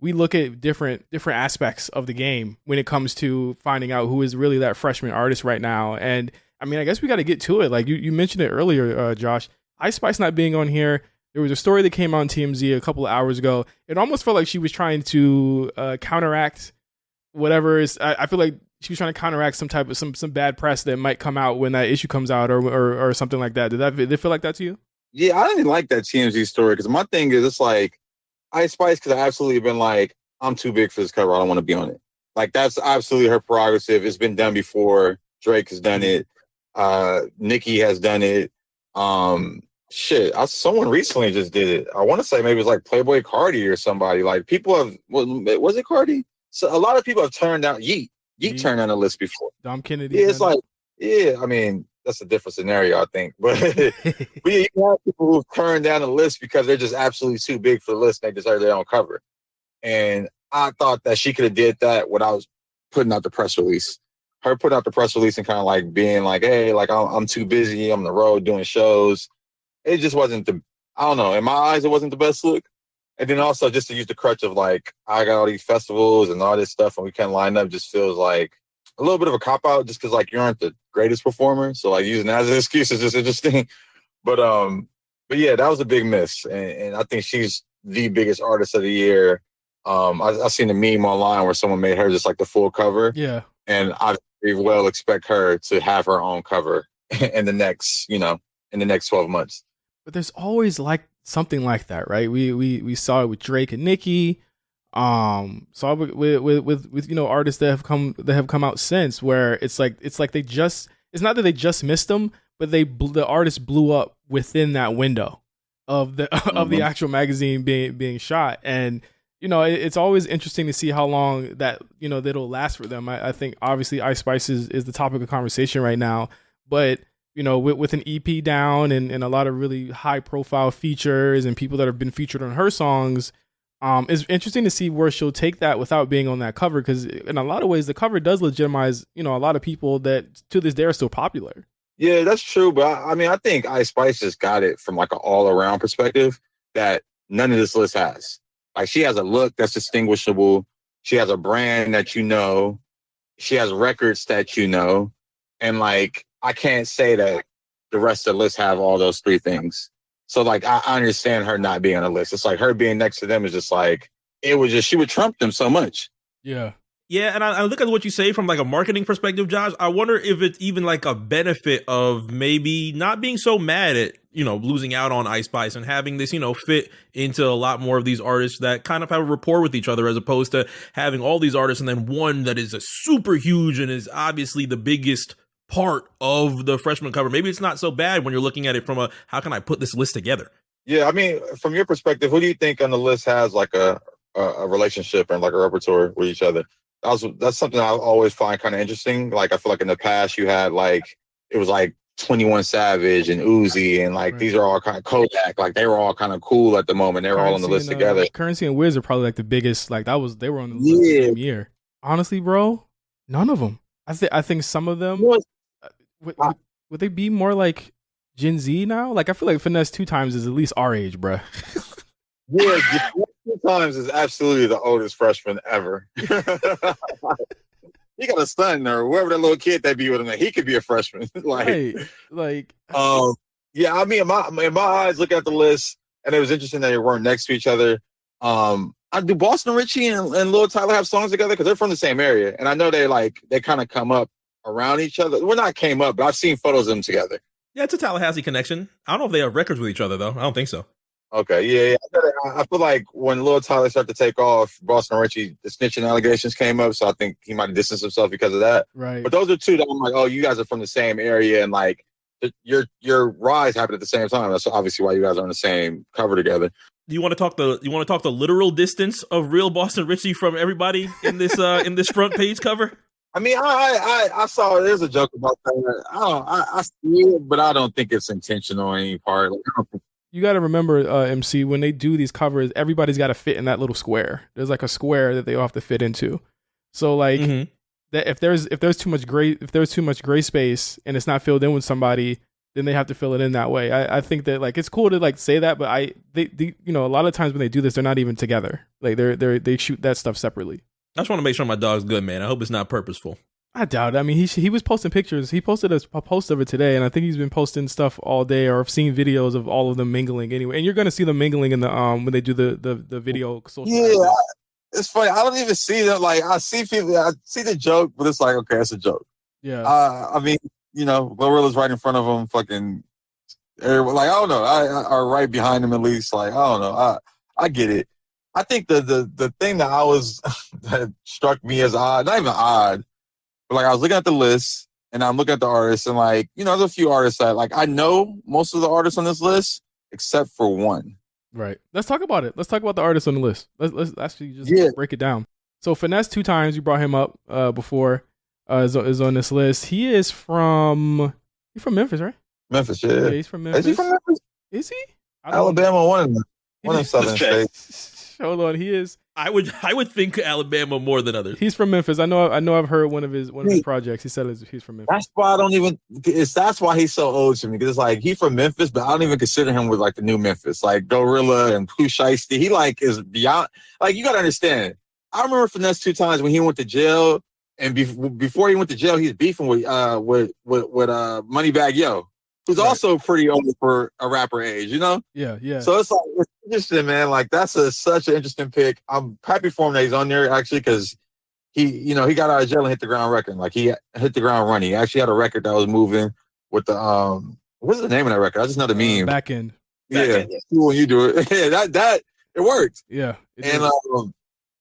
we look at different aspects of the game when it comes to finding out who is really that freshman artist right now. And I mean, I guess we got to get to it. Like you mentioned it earlier, Josh. Ice Spice not being on here. There was a story that came out on TMZ a couple of hours ago. It almost felt like she was trying to counteract whatever is. I feel like she was trying to counteract some type of some bad press that might come out when that issue comes out or something like that. Did it feel like that to you? Yeah, I didn't like that TMZ story because my thing is it's like Ice Spice could have absolutely been like, I'm too big for this cover. I don't want to be on it. Like that's absolutely her prerogative. It's been done before. Drake has done it. Nicki has done it. Someone recently just did it. I want to say maybe it was like Playboy Cardi or somebody. Like people have, was it Cardi? So a lot of people have turned down Yeet. Yeet turned down the list before. Dom Kennedy. Yeah, it's like, I mean, that's a different scenario, I think. But we have people who've turned down the list because they're just absolutely too big for the list and they deserve their own cover. And I thought that she could have did that without putting out the press release. Her putting out the press release and kind of like being like, hey, like I'm too busy. I'm on the road doing shows. It just wasn't I don't know. In my eyes, it wasn't the best look. And then also just to use the crutch of like, I got all these festivals and all this stuff and we can't line up just feels like a little bit of a cop-out just because like you aren't the greatest performer. So like using that as an excuse is just interesting. But yeah, that was a big miss. And I think she's the biggest artist of the year. I seen a meme online where someone made her just like the full cover. Yeah. And I very well expect her to have her own cover in the next 12 months. But there's always like something like that, right? We saw it with Drake and Nicki. Saw it with artists that have come out since where it's like it's not that they just missed them, but the artist blew up within that window of the of the actual magazine being shot. And it's always interesting to see how long that'll last for them. I think obviously Ice Spice is the topic of conversation right now, but with an EP down and a lot of really high profile features and people that have been featured on her songs, it's interesting to see where she'll take that without being on that cover. Because in a lot of ways, the cover does legitimize, a lot of people that to this day are still popular. Yeah, that's true. But I mean, I think Ice Spice just got it from like an all around perspective that none of this list has. Like she has a look that's distinguishable. She has a brand that she has records that and like, I can't say that the rest of the list have all those three things. So like, I understand her not being on the list. It's like her being next to them is just like, she would trump them so much. Yeah. Yeah, and I look at what you say from like a marketing perspective, Josh. I wonder if it's even like a benefit of maybe not being so mad at, losing out on Ice Spice and having this, fit into a lot more of these artists that kind of have a rapport with each other as opposed to having all these artists and then one that is a super huge and is obviously the biggest part of the freshman cover. Maybe it's not so bad when you're looking at it from how can I put this list together? Yeah, I mean, from your perspective, who do you think on the list has like a relationship and like a repertoire with each other? That's something I always find kind of interesting. Like I feel like in the past you had like it was like 21 Savage and Uzi and like these are all kind of Kodak. Like they were all kind of cool at the moment. They were all on the list together. Currency and Wiz are probably like the biggest. Like they were on the list the same year. Honestly, bro, none of them. I think some of them would they be more like Gen Z now? Like I feel like Finesse 2 Times is at least our age, bro. Yeah, 2 Times is absolutely the oldest freshman ever. He got a son or whoever that little kid that be with him. He could be a freshman. Yeah. I mean, in my eyes, look at the list, and it was interesting that they weren't next to each other. Do Boston Richie and Lil Tyler have songs together? Because they're from the same area, and I know they kind of come up around each other. Well, not came up, but I've seen photos of them together. Yeah, it's a Tallahassee connection. I don't know if they have records with each other though. I don't think so. Okay, yeah. I feel like when Lil Tyler started to take off, Boston Richie, the snitching allegations came up, so I think he might have distanced himself because of that. Right. But those are two that I'm like, oh, you guys are from the same area, and like your rise happened at the same time. That's obviously why you guys are on the same cover together. Do you want to talk the literal distance of real Boston Richie from everybody in this front page cover? I mean, I saw there's a joke about that. I see it, but I don't think it's intentional on any part. You got to remember, MC, when they do these covers, everybody's got to fit in that little square. There's like a square that they all have to fit into. So like that if there's too much gray space and it's not filled in with somebody, then they have to fill it in that way. I think that like it's cool to like say that, but they you know, a lot of times when they do this, they're not even together. Like they shoot that stuff separately. I just want to make sure my dog's good, man. I hope it's not purposeful. I doubt it. I mean, he was posting pictures. He posted a post of it today, and I think he's been posting stuff all day, or I've seen videos of all of them mingling anyway. And you're gonna see them mingling in the when they do the video social. Yeah, it's funny. I don't even see that. Like I see people, I see the joke, but it's like, okay, it's a joke. Yeah. I mean, you know, Gorilla's right in front of him. Fucking, like I don't know. I are right behind him at least. Like I don't know. I get it. I think the thing that that struck me as odd, not even odd. But like I was looking at the list and I'm looking at the artists and like, you know, there's a few artists that like I know most of the artists on this list except for one. Right. Let's talk about it. Let's talk about the artists on the list. Let's actually just break it down. So Finesse 2 times, you brought him up before is on this list. He's from Memphis, right? Memphis, yeah. He's from Memphis. Is he from Memphis? Is he? Alabama, one of Southern states. Hold on, he is. I would think Alabama more than others. He's from Memphis. I know. I've heard one of his projects. He said he's from Memphis. That's why I don't even. That's why he's so old to me. Because it's like he's from Memphis, but I don't even consider him with like the new Memphis, like Gorilla and Pooh Shiesty. He like is beyond. Like you gotta understand. I remember Finesse 2 times when he went to jail, and before he went to jail, he's beefing with Moneybagg Yo, who's also pretty old for a rapper age, you know? Yeah, yeah. So it's like, it's interesting, man. Like, that's such an interesting pick. I'm happy for him that he's on there, actually, because he got out of jail and hit the ground record. Like, he hit the ground running. He actually had a record that was moving with the, what's the name of that record? I just know the meme. Back End. Yeah, when you do it. Yeah, that it worked. Yeah.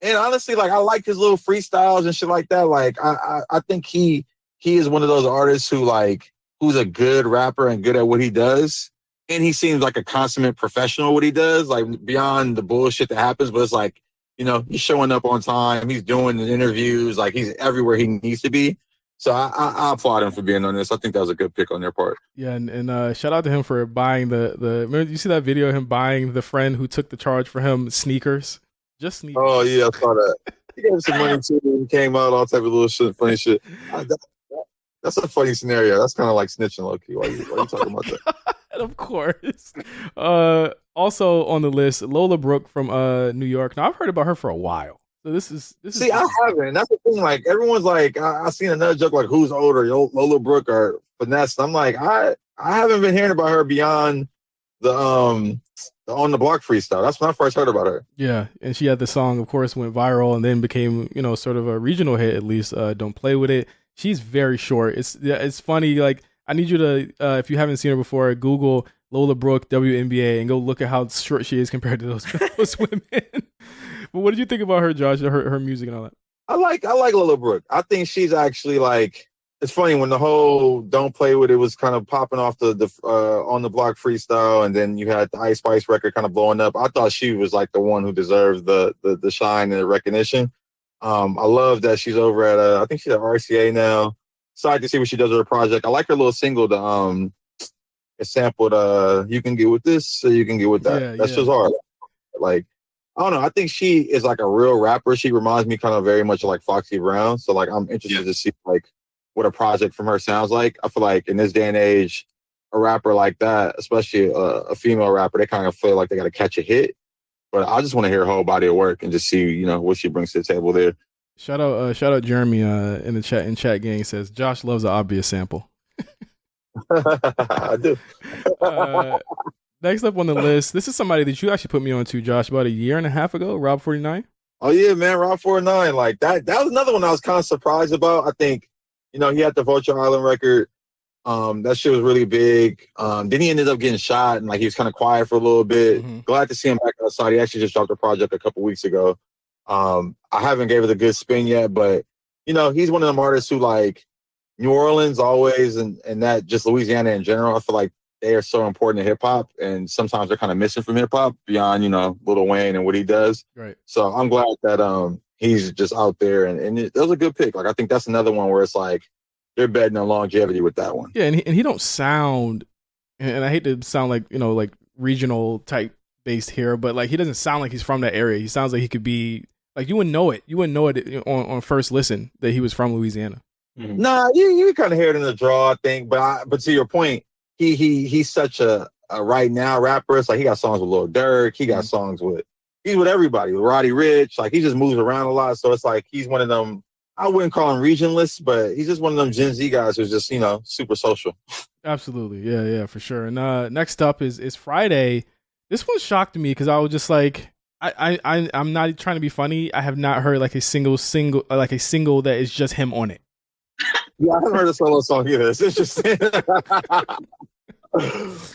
And honestly, like, I like his little freestyles and shit like that. Like, I think he is one of those artists who's a good rapper and good at what he does. And he seems like a consummate professional at what he does, like beyond the bullshit that happens. But it's like, you know, he's showing up on time. He's doing the interviews. Like, he's everywhere he needs to be. So I applaud him for being on this. I think that was a good pick on their part. Yeah, and shout out to him for buying the remember, you see that video of him buying the friend who took the charge for him sneakers? Just sneakers. Oh, yeah, I saw that. He gave him some money too and came out, all type of little shit, funny shit. That's a funny scenario. That's kind of like snitching, low-key. Why you talking about that? Of course. Also on the list, Lola Brooke from New York. Now, I've heard about her for a while. So this is. See, I haven't. That's the thing. Like, everyone's like, I seen another joke like, who's older, Lola Brooke or Finesse? I'm like, I haven't been hearing about her beyond the On the Block freestyle. That's when I first heard about her. Yeah, and she had the song, of course, went viral and then became, you know, sort of a regional hit at least. Don't Play With It. She's very short. It's funny. Like, I need you to, if you haven't seen her before, Google Lola Brooke WNBA and go look at how short she is compared to those women. But what did you think about her, Josh? Her music and all that. I like Lola Brooke. I think she's actually like. It's funny when the whole "Don't Play With It" was kind of popping off the On the Block freestyle, and then you had the Ice Spice record kind of blowing up. I thought she was like the one who deserved the shine and the recognition. I love that she's over at I think she's at RCA now. Excited to see what she does with her project. I like her little single. It sampled "You Can Get With This, so You Can Get With That." Yeah, That's just hard. Like, I don't know. I think she is like a real rapper. She reminds me kind of very much like Foxy Brown. So like, I'm interested to see like what a project from her sounds like. I feel like in this day and age, a rapper like that, especially a female rapper, they kind of feel like they got to catch a hit. But I just want to hear her whole body of work and just see, you know, what she brings to the table there. Shout out Jeremy in the chat gang says Josh loves an obvious sample. I do. Next up on the list, this is somebody that you actually put me on to, Josh, about a year and a half ago, Rob 49. Oh yeah, man, Rob 49. Like that was another one I was kind of surprised about. I think, you know, he had the Vulture Island record. That shit was really big. Then he ended up getting shot and like he was kind of quiet for a little bit. Mm-hmm. Glad to see him back outside. He actually just dropped a project a couple weeks ago. I haven't gave it a good spin yet, but you know, he's one of them artists who like New Orleans always and that just Louisiana in general. I feel like they are so important to hip hop, and sometimes they're kind of missing from hip hop beyond, you know, Lil Wayne and what he does. Right. So I'm glad that he's just out there, and it was a good pick. Like I think that's another one where it's like they're betting on longevity with that one. Yeah, and he don't sound, and I hate to sound like, you know, like regional type based here, but like he doesn't sound like he's from that area. He sounds like he could be like you wouldn't know it on first listen that he was from Louisiana. Mm-hmm. Nah, you kind of hear it in the draw, I think. But to your point, he's such a right now rapper. It's like he got songs with Lil Durk, he got songs with everybody, with Roddy Ricch. Like he just moves around a lot. So it's like he's one of them. I wouldn't call him regionalists, but he's just one of them Gen Z guys who's just, super social. Absolutely. Yeah, for sure. And next up is Friday. This one shocked me because I was just like, I'm not trying to be funny. I have not heard like a single that is just him on it. Yeah, I haven't heard a solo song either. It's interesting.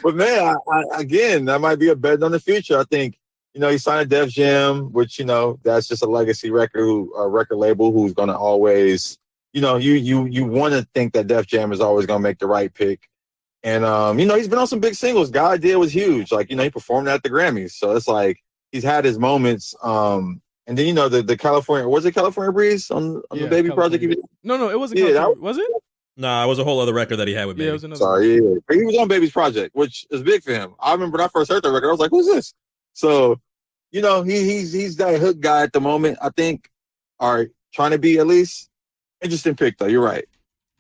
But man, again, that might be a bet on the future. I think, he signed a Def Jam, which, that's just a legacy record label who's going to always, you want to think that Def Jam is always going to make the right pick. And, he's been on some big singles. God Idea was huge. Like, he performed at the Grammys. So it's like he's had his moments. And then, the California, was it California Breeze on the Baby Project? No, it wasn't. Yeah, was it? Nah, it was a whole other record that he had with Baby. Yeah, it was another. Sorry, yeah. He was on Baby's Project, which is big for him. I remember when I first heard that record, I was like, who's this? So, he's that hook guy at the moment, I think, or trying to be at least. Interesting pick, though. You're right.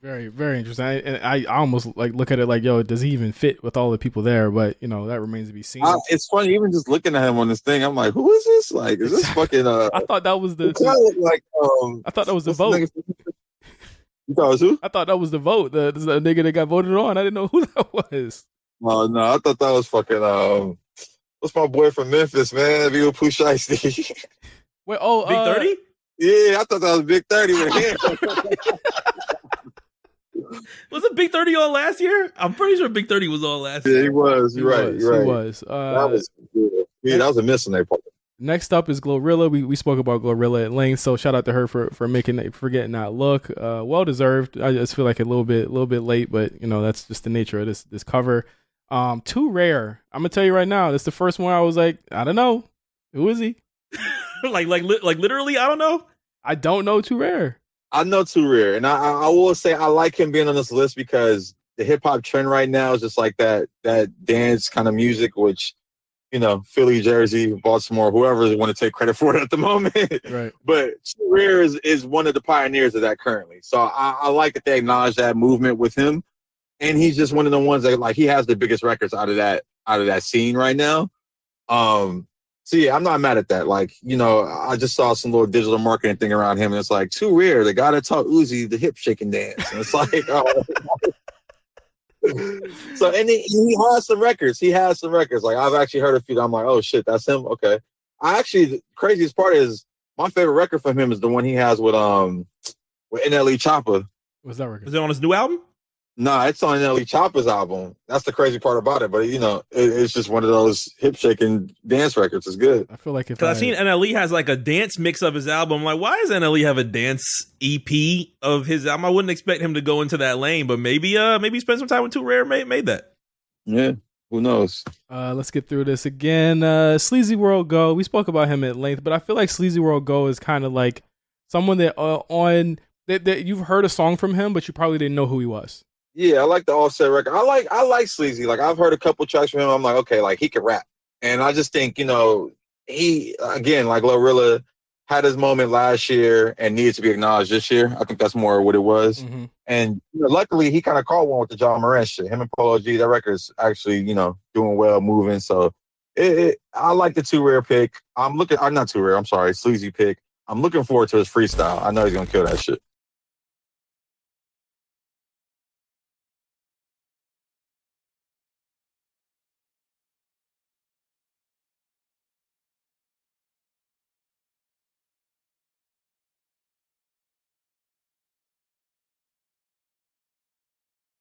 Very, very interesting. I almost like look at it like, yo, does he even fit with all the people there? But, that remains to be seen. It's funny, even just looking at him on this thing, I'm like, who is this? Like, is this fucking... I thought that was the... Like, I thought that was the vote. You thought it was who? I thought that was the vote. The nigga that got voted on. I didn't know who that was. Oh, no, I thought that was fucking... what's my boy from Memphis, man? Vito Pooh Shiesty. Wait, Big 30? Yeah, I thought that was Big 30 with him. Was it Big 30 on last year? I'm pretty sure Big 30 was on last year. Yeah, he was. You're right. He was. That was good. Yeah, that was a miss on their part. Next up is Glorilla. We spoke about Glorilla at length, so shout out to her for getting that look. Well deserved. I just feel like a little bit late, but that's just the nature of this cover. Too Rare. I'm gonna tell you right now, that's the first one I was like, I don't know. Who is he? like literally, I don't know. I don't know Too Rare. I know Too Rare, and I will say I like him being on this list because the hip hop trend right now is just like that dance kind of music, which Philly, Jersey, Baltimore, whoever want to take credit for it at the moment. Right. But Too Rare is one of the pioneers of that currently, so I like that they acknowledge that movement with him, and he's just one of the ones that like he has the biggest records out of that scene right now. So yeah, I'm not mad at that. Like, I just saw some little digital marketing thing around him, and it's like Too Rare, the guy that taught Uzi the hip shaking dance. And it's like, oh. So and he has some records. Like I've actually heard a few. I'm like, oh shit, that's him. Okay. The craziest part is my favorite record from him is the one he has with NLE Choppa. What's that record? Is it on his new album? No, it's on NLE Choppa's album. That's the crazy part about it. But it's just one of those hip shaking dance records. It's good. I feel like because I've seen NLE has like a dance mix of his album. I'm like, why does NLE have a dance EP of his album? I wouldn't expect him to go into that lane, but maybe spend some time with Too Rare made that. Yeah, who knows? Let's get through this again. Sleazy World Go. We spoke about him at length, but I feel like Sleazy World Go is kind of like someone that that you've heard a song from him, but you probably didn't know who he was. Yeah, I like the Offset record. I like Sleazy. Like I've heard a couple tracks from him. I'm like, okay, like he can rap. And I just think, he again, like Glorilla had his moment last year and needed to be acknowledged this year. I think that's more what it was. Mm-hmm. And luckily he kind of called one with the John Moran shit. Him and Polo G, that record's actually, doing well, moving. So I like the Too Rare pick. Not Too Rare, I'm sorry, Sleazy pick. I'm looking forward to his freestyle. I know he's gonna kill that shit.